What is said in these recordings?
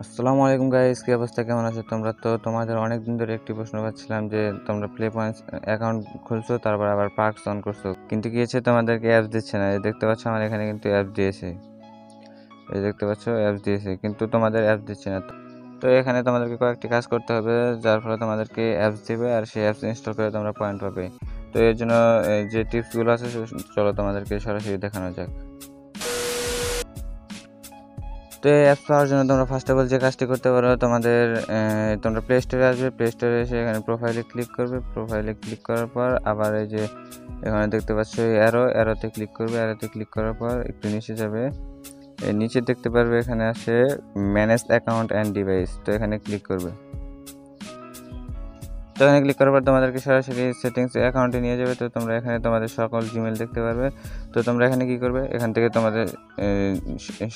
আসসালামু আলাইকুম গাইস, কি অবস্থা, কেমন আছো তোমরা? তো তোমাদের অনেক দিন ধরে একটি প্রশ্ন পাচ্ছিলাম যে তোমরা প্লে পয়েন্টস অ্যাকাউন্ট খুলছো, তারপর আবার পার্কস অন করছো, কিন্তু কি হচ্ছে তোমাদেরকে অ্যাপস দিচ্ছে না। এই দেখতে পাচ্ছ আমার এখানে কিন্তু অ্যাপস দিয়েছে, এই দেখতে পাচ্ছ অ্যাপস দিয়েছে, কিন্তু তোমাদের অ্যাপস দিচ্ছে না। তো এখানে তোমাদেরকে কয়েকটি কাজ করতে হবে, যার ফলে তোমাদেরকে অ্যাপস দিবে আর সেই অ্যাপস ইনস্টল করে তোমরা পয়েন্ট পাবে। তো এর জন্য যে টিপসগুলো আছে চলো তোমাদেরকে সরাসরি দেখানো যাক। তো এই অ্যাপস পাওয়ার জন্য তোমরা ফার্স্ট অফ অল যে কাজটি করতে পারো, তোমরা প্লে স্টোরে আসবে, প্লে স্টোরে এসে এখানে প্রোফাইলে ক্লিক করবে। প্রোফাইলে ক্লিক করার পর আবার এই যে এখানে দেখতে পাচ্ছ অ্যারোতে ক্লিক করবে। অ্যারোতে ক্লিক করার পর একটু নিচে যাবে, এই নিচে দেখতে পারবে এখানে আসে ম্যানেজ অ্যাকাউন্ট অ্যান্ড ডিভাইস, তো এখানে ক্লিক করবে। তো এখানে ক্লিক করার পর তোমাদেরকে সরাসরি সেটিংস অ্যাকাউন্টে নিয়ে যাবে। তো তোমরা এখানে তোমাদের সকল জিমেল দেখতে পারবে। তো তোমরা এখানে কি করবে, এখান থেকে তোমাদের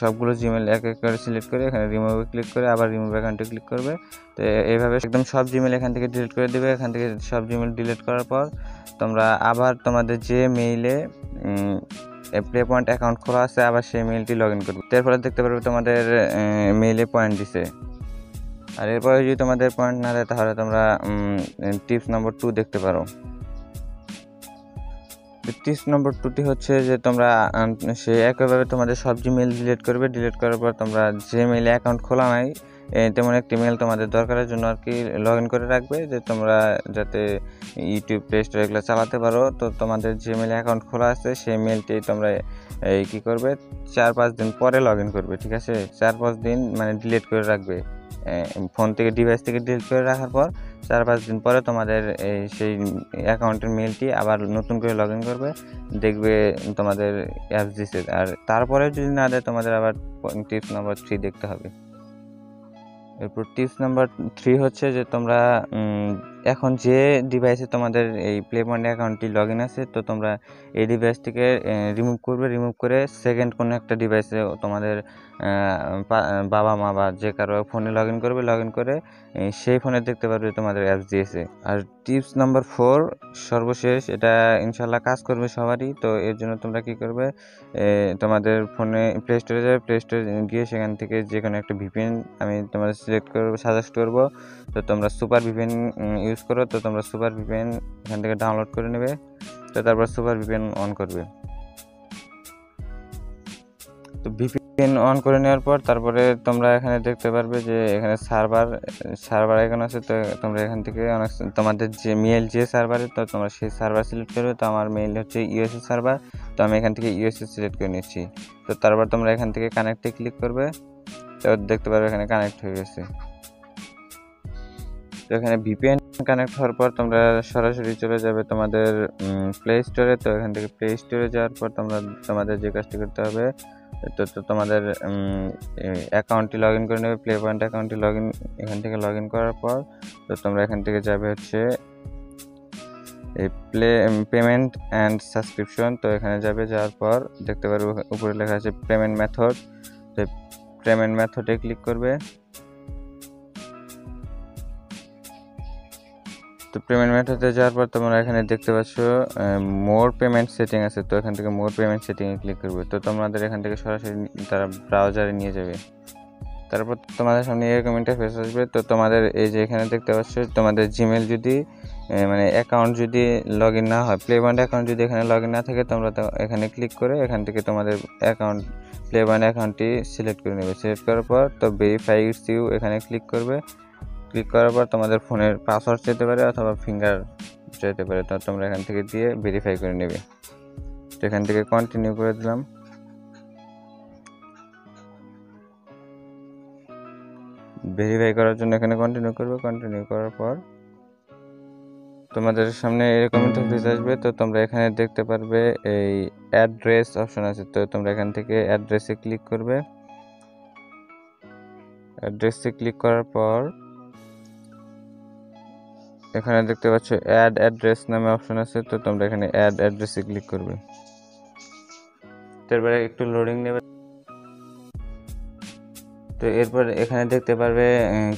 সবগুলো জিমেল এক এক করে সিলেক্ট করে এখানে রিমুভে ক্লিক করে আবার রিমুভ অ্যাকাউন্টে ক্লিক করবে। তো এইভাবে একদম সব জিমেল এখান থেকে ডিলিট করে দেবে। এখান থেকে সব জিমেল ডিলিট করার পর তোমরা আবার তোমাদের যে মেইলে প্লে পয়েন্ট অ্যাকাউন্ট খোলা আছে আবার সেই মেইলটি লগ ইন করবে। এর ফলে দেখতে পারবে তোমাদের মেইলে পয়েন্ট দিছে। আর এরপরে যদি তোমাদের পয়েন্ট না দেয় তাহলে তোমরা টিপস নম্বর 2 দেখতে পারো। টিপস নম্বর 2টি হচ্ছে যে তোমরা সে একইভাবে তোমাদের সব জিমেল ডিলিট করবে। ডিলিট করার পর তোমরা যে মেইলে অ্যাকাউন্ট খোলা নাই তেমন একটি মেল তোমাদের দরকারের জন্য আর কি লগ ইন করে রাখবে, যে তোমরা যাতে ইউটিউব, প্লে স্টোর এগুলো চালাতে পারো। তো তোমাদের যে মেলে অ্যাকাউন্ট খোলা আছে সেই মেলটি তোমরা কী করবে, 4-5 দিন পরে লগ ইন করবে। ঠিক আছে, 4-5 দিন মানে ডিলিট করে রাখবে, ফোন থেকে, ডিভাইস থেকে ডিলিট করে রাখার পর 4-5 দিন পরে তোমাদের সেই অ্যাকাউন্টের মেলটি আবার নতুন করে লগ ইন করবে, দেখবে তোমাদের অ্যাপস দিছে। আর তারপরে যদি না দেয় তোমাদের আবার টিপস নাম্বার 3 দেখতে হবে। এরপর টিপস নাম্বার 3 হচ্ছে যে তোমরা এখন যে ডিভাইসে তোমাদের এই প্লে পয়েন্ট অ্যাকাউন্টটি লগ ইন আছে, তো তোমরা এই ডিভাইস থেকে রিমুভ করবে। রিমুভ করে সেকেন্ড কোনো একটা ডিভাইসে তোমাদের বাবা মা বা যে কারো ফোনে লগ ইন করবে। লগ ইন করে সেই ফোনে দেখতে পারবে তোমাদের অ্যাপস দিয়েছে। আর টিপস নাম্বার 4 সর্বশেষ, এটা ইনশাল্লাহ কাজ করবে সবারই। তো এর জন্য তোমরা কি করবে, তোমাদের ফোনে প্লে স্টোরে যাবে, প্লে স্টোরে গিয়ে সেখান থেকে যে কোনো একটা ভিপিএন আমি তোমাদের সাজেস্ট করবো। তো তোমরা সুপার ভিপিএন ইউজ করো। তো তোমরা সুপার ভিপিএন এখান থেকে ডাউনলোড করে নেবে। তো তারপর সুপার ভিপিএন অন করবে। তো ভিপিএন অন করে নেওয়ার পর তারপরে তোমরা এখানে দেখতে পারবে যে এখানে সার্ভার আইকন আছে। তো তোমরা এখান থেকে তোমাদের যে মেইল যে সার্ভারে, তো তোমরা সেই সার্ভার সিলেক্ট করবে। তো আমার মেইল হচ্ছে ইউএসএ সার্ভার, তো আমি এখান থেকে ইউএসএ সিলেক্ট করে নিচ্ছি। তো তারপর তোমরা এখান থেকে কানেক্টে ক্লিক করবে। তো দেখতে পারবে এখানে কানেক্ট হয়ে গেছে। তো এখানে ভিপিএন কানেক্ট হওয়ার পর তোমরা সরাসরি চলে যাবে তোমাদের প্লে স্টোরে। তো এখান থেকে প্লে স্টোরে যাওয়ার পর তোমাদের যে কাজটি করতে হবে, তো তোমাদের অ্যাকাউন্টটি লগ ইন করে নেবে, প্লে পয়েন্ট অ্যাকাউন্টটি এখান থেকে লগ ইন করার পর তো তোমরা এখান থেকে যাবে হচ্ছে এই পেমেন্ট অ্যান্ড সাবস্ক্রিপশন। তো এখানে যাওয়ার পর দেখতে পারবে উপরে লেখা আছে পেমেন্ট মেথড। তো পেমেন্ট মেথডে ক্লিক করবে। তো পেমেন্ট মেথডে যাওয়ার পর তোমরা এখানে দেখতে পাচ্ছ মোর পেমেন্ট সেটিং আছে। তো এখান থেকে মোর পেমেন্ট সেটিংয়ে ক্লিক করবে। তো তোমাদের এখান থেকে সরাসরি তারা ব্রাউজারে নিয়ে যাবে। তারপর তোমাদের সামনে এরকম ইন্টারফেস আসবে। তো তোমাদের এই যে এখানে দেখতে পাচ্ছ তোমাদের জিমেল যদি মানে অ্যাকাউন্ট যদি লগ ইন না হয়, প্লে পয়েন্ট অ্যাকাউন্ট যদি এখানে লগ ইন না থাকে, তোমরা এখানে ক্লিক করে এখান থেকে তোমাদের অ্যাকাউন্ট প্লে পয়েন্ট অ্যাকাউন্টটি সিলেক্ট করে নেবে। সিলেক্ট করার পর তো ভেরিফাই ইটস ইউ এখানে ক্লিক করবে। ক্লিক করার পর তোমাদের ফোনের পাসওয়ার্ড চাইতে পারে অথবা ফিঙ্গার চাইতে পারে। তো তোমরা এখান থেকে দিয়ে ভেরিফাই করে নেবে। তো এখান থেকে কন্টিনিউ করে দিলাম। ভেরিফাই করার জন্য এখানে কন্টিনিউ করবে। কন্টিনিউ করার পর তোমাদের সামনে এরকম ইন্টারফেস আসবে। তো তোমরা এখানে দেখতে পারবে এই অ্যাড্রেস অপশন আছে। তো তোমরা এখান থেকে অ্যাড্রেসে ক্লিক করবে। অ্যাড্রেসে ক্লিক করার পর এখানে দেখতে পাচ্ছ অ্যাড অ্যাড্রেস নামে অপশন আছে। তো তোমরা এখানে অ্যাড অ্যাড্রেসে ক্লিক করবে। তারপরে একটু লোডিং নেবে। তো এরপর এখানে দেখতে পারবে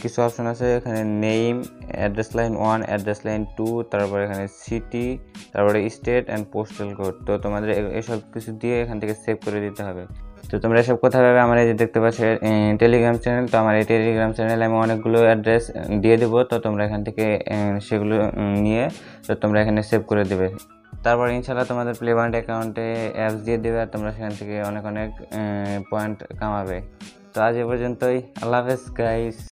কিছু অপশন আছে। এখানে name, address line 1, address line 2, তারপর এখানে সিটি, তারপরে স্টেট অ্যান্ড পোস্টাল কোড। তো তোমাদের এসব কিছু দিয়ে এখান থেকে সেভ করে দিতে হবে। তো তোমরা এসব কোথায় পাবে, আমার এই যে দেখতে পাচ্ছ টেলিগ্রাম চ্যানেল। তো আমার এই টেলিগ্রাম চ্যানেলে আমি অনেকগুলো অ্যাড্রেস দিয়ে দেবো। তো তোমরা এখান থেকে সেগুলো নিয়ে তো তোমরা এখানে সেভ করে দেবে। তারপর ইনশাল্লাহ তোমাদের প্লে পয়েন্ট অ্যাকাউন্টে অ্যাপস দিয়ে দেবে আর তোমরা সেখান থেকে অনেক পয়েন্ট কামাবে। তো আজ এ পর্যন্তই। আল্লাহ হাফেজ গাইস।